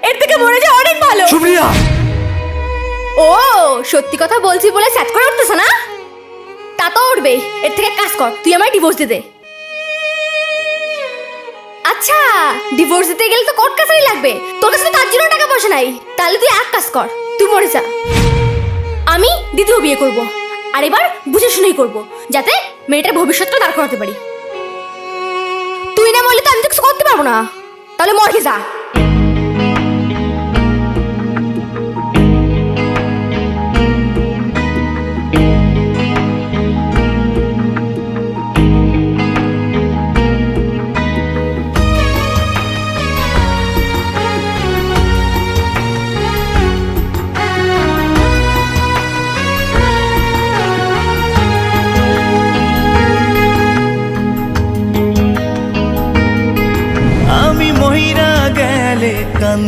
এর থেকে মরে যাওয়া অনেক ভালো। সুপ্রিয়া, ও সত্যি কথা বলছি বলে স্যাট করে উঠতেছ না? তা তো উঠবে। এর থেকে কাজ কর, তুই আমায় ডিভোর্স দে দে। আচ্ছা, ডিভোর্স দিতে গেলে তো কোর্ট কাছারি লাগবে। তোর কাছে তো তার জন্য টাকা পয়সা নাই। তাহলে তুই এক কাজ কর, তুই মরে যা। আমি দ্বিতীয় বিয়ে করব, আর এবার বুঝে শুনেই করব, যাতে মেয়েটার ভবিষ্যৎটা দাঁড় করাতে পারি। তুই না মরলে তো আমি তো কিছু করতে পারবো না। তাহলে মরে যা।